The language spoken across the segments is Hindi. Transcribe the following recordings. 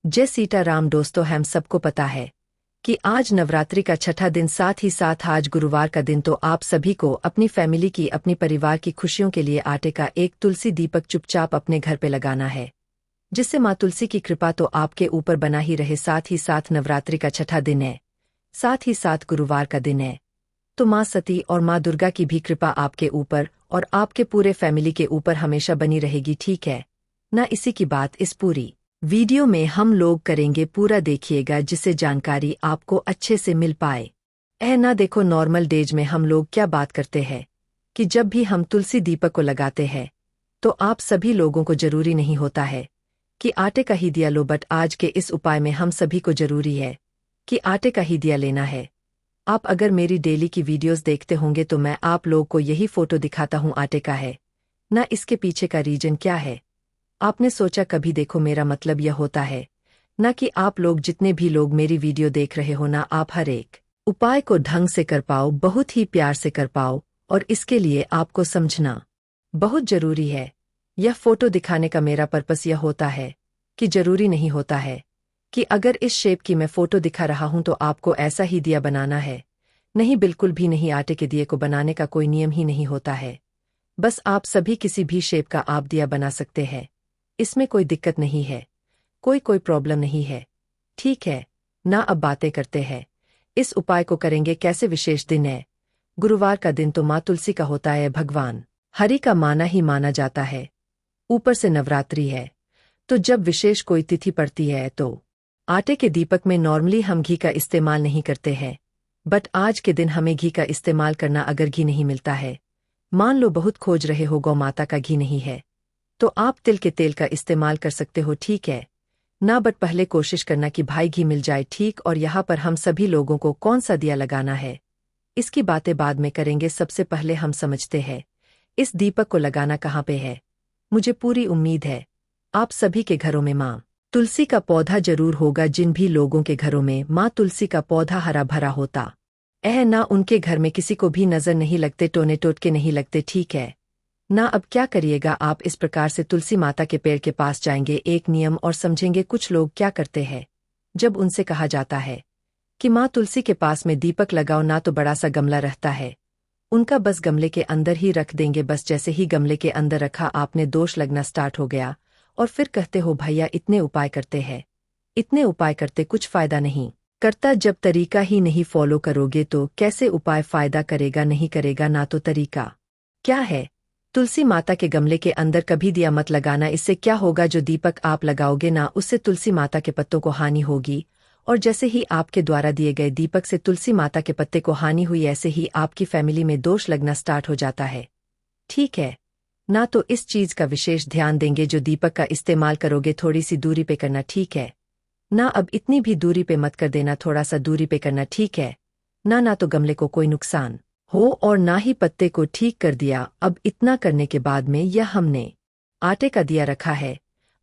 जय सीताराम। दोस्तों, हम सबको पता है कि आज नवरात्रि का छठा दिन, साथ ही साथ आज गुरुवार का दिन। तो आप सभी को अपनी फैमिली की, अपनी परिवार की खुशियों के लिए आटे का एक तुलसी दीपक चुपचाप अपने घर पे लगाना है, जिससे माँ तुलसी की कृपा तो आपके ऊपर बना ही रहे। साथ ही साथ नवरात्रि का छठा दिन है, साथ ही साथ गुरुवार का दिन है, तो माँ सती और माँ दुर्गा की भी कृपा आपके ऊपर और आपके पूरे फैमिली के ऊपर हमेशा बनी रहेगी, ठीक है ना। इसी की बात इस पूरी वीडियो में हम लोग करेंगे, पूरा देखिएगा जिससे जानकारी आपको अच्छे से मिल पाए। ना देखो, नॉर्मल डेज में हम लोग क्या बात करते हैं कि जब भी हम तुलसी दीपक को लगाते हैं तो आप सभी लोगों को जरूरी नहीं होता है कि आटे का ही दिया लो, बट आज के इस उपाय में हम सभी को जरूरी है कि आटे का ही दिया लेना है। आप अगर मेरी डेली की वीडियोस देखते होंगे तो मैं आप लोग को यही फोटो दिखाता हूँ आटे का है ना। इसके पीछे का रीजन क्या है आपने सोचा कभी? देखो, मेरा मतलब यह होता है ना कि आप लोग, जितने भी लोग मेरी वीडियो देख रहे हो ना, आप हर एक उपाय को ढंग से कर पाओ, बहुत ही प्यार से कर पाओ, और इसके लिए आपको समझना बहुत जरूरी है। यह फोटो दिखाने का मेरा पर्पस यह होता है कि जरूरी नहीं होता है कि अगर इस शेप की मैं फोटो दिखा रहा हूं तो आपको ऐसा ही दिया बनाना है। नहीं, बिल्कुल भी नहीं। आटे के दिए को बनाने का कोई नियम ही नहीं होता है। बस आप सभी किसी भी शेप का आप दिया बना सकते हैं, इसमें कोई दिक्कत नहीं है, कोई प्रॉब्लम नहीं है, ठीक है ना। अब बातें करते हैं इस उपाय को करेंगे कैसे। विशेष दिन है, गुरुवार का दिन, तो माँ तुलसी का होता है, भगवान हरि का माना ही माना जाता है। ऊपर से नवरात्रि है, तो जब विशेष कोई तिथि पड़ती है तो आटे के दीपक में नॉर्मली हम घी का इस्तेमाल नहीं करते हैं, बट आज के दिन हमें घी का इस्तेमाल करना। अगर घी नहीं मिलता है, मान लो बहुत खोज रहे हो, गौ माता का घी नहीं है, तो आप तिल के तेल का इस्तेमाल कर सकते हो, ठीक है ना। बट पहले कोशिश करना कि भाई घी मिल जाए, ठीक। और यहाँ पर हम सभी लोगों को कौन सा दिया लगाना है, इसकी बातें बाद में करेंगे। सबसे पहले हम समझते हैं इस दीपक को लगाना कहाँ पे है। मुझे पूरी उम्मीद है आप सभी के घरों में माँ तुलसी का पौधा जरूर होगा। जिन भी लोगों के घरों में माँ तुलसी का पौधा हरा भरा होता ना, उनके घर में किसी को भी नजर नहीं लगते, टोने टोटके नहीं लगते, ठीक है ना। अब क्या करिएगा, आप इस प्रकार से तुलसी माता के पेड़ के पास जाएंगे, एक नियम और समझेंगे। कुछ लोग क्या करते हैं, जब उनसे कहा जाता है कि माँ तुलसी के पास में दीपक लगाओ ना, तो बड़ा सा गमला रहता है उनका, बस गमले के अंदर ही रख देंगे। बस जैसे ही गमले के अंदर रखा, आपने दोष लगना स्टार्ट हो गया, और फिर कहते हो भैया इतने उपाय करते हैं, इतने उपाय करते कुछ फायदा नहीं करता। जब तरीका ही नहीं फॉलो करोगे तो कैसे उपाय फायदा करेगा? नहीं करेगा ना। तो तरीका क्या है? तुलसी माता के गमले के अंदर कभी दिया मत लगाना। इससे क्या होगा, जो दीपक आप लगाओगे ना, उससे तुलसी माता के पत्तों को हानि होगी, और जैसे ही आपके द्वारा दिए गए दीपक से तुलसी माता के पत्ते को हानि हुई, ऐसे ही आपकी फैमिली में दोष लगना स्टार्ट हो जाता है, ठीक है ना। तो इस चीज का विशेष ध्यान देंगे। जो दीपक का इस्तेमाल करोगे थोड़ी सी दूरी पे करना, ठीक है ना। अब इतनी भी दूरी पे मत कर देना, थोड़ा सा दूरी पे करना, ठीक है ना तो गमले को कोई नुकसान हो और ना ही पत्ते को। ठीक कर दिया। अब इतना करने के बाद में यह हमने आटे का दिया रखा है।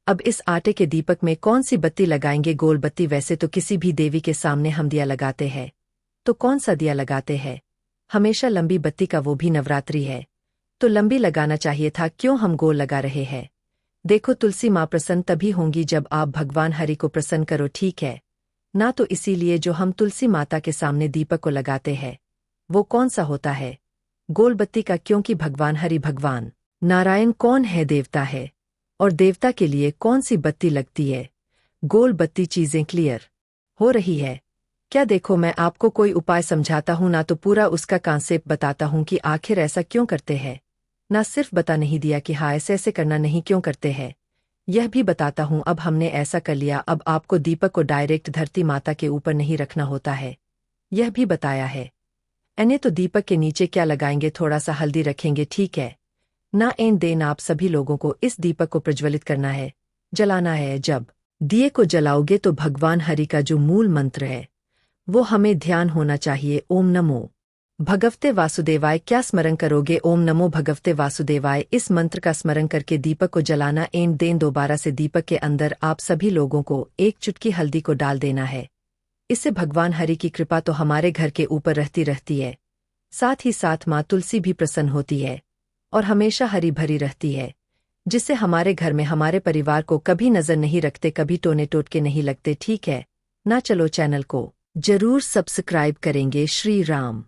अब इस आटे के दीपक में कौन सी बत्ती लगाएंगे? गोल बत्ती। वैसे तो किसी भी देवी के सामने हम दिया लगाते हैं, तो कौन सा दिया लगाते हैं? हमेशा लंबी बत्ती का, वो भी नवरात्रि है तो लंबी लगाना चाहिए था, क्यों हम गोल लगा रहे हैं? देखो, तुलसी माँ प्रसन्न तभी होंगी जब आप भगवान हरि को प्रसन्न करो, ठीक है ना। तो इसीलिए जो हम तुलसी माता के सामने दीपक को लगाते हैं वो कौन सा होता है? गोल बत्ती का, क्योंकि भगवान हरि, भगवान नारायण कौन है? देवता है, और देवता के लिए कौन सी बत्ती लगती है? गोल बत्ती। चीजें क्लियर हो रही है क्या? देखो, मैं आपको कोई उपाय समझाता हूं ना, तो पूरा उसका कॉन्सेप्ट बताता हूं कि आखिर ऐसा क्यों करते हैं ना। सिर्फ बता नहीं दिया कि हाँ ऐसे करना नहीं, क्यों करते हैं यह भी बताता हूं। अब हमने ऐसा कर लिया, अब आपको दीपक को डायरेक्ट धरती माता के ऊपर नहीं रखना होता है, यह भी बताया है। तो दीपक के नीचे क्या लगाएंगे? थोड़ा सा हल्दी रखेंगे, ठीक है ना। एन देन आप सभी लोगों को इस दीपक को प्रज्वलित करना है, जलाना है। जब दिए को जलाओगे तो भगवान हरि का जो मूल मंत्र है वो हमें ध्यान होना चाहिए। ओम नमो भगवते वासुदेवाय। क्या स्मरण करोगे? ओम नमो भगवते वासुदेवाय। इस मंत्र का स्मरण करके दीपक को जलाना। एन देन दोबारा से दीपक के अंदर आप सभी लोगों को एक चुटकी हल्दी को डाल देना है। इससे भगवान हरि की कृपा तो हमारे घर के ऊपर रहती है, साथ ही साथ माँ तुलसी भी प्रसन्न होती है और हमेशा हरी भरी रहती है। जिससे हमारे घर में हमारे परिवार को कभी नजर नहीं रखते, कभी टोने टोटके नहीं लगते, ठीक है ना? चलो चैनल को जरूर सब्सक्राइब करेंगे। श्री राम।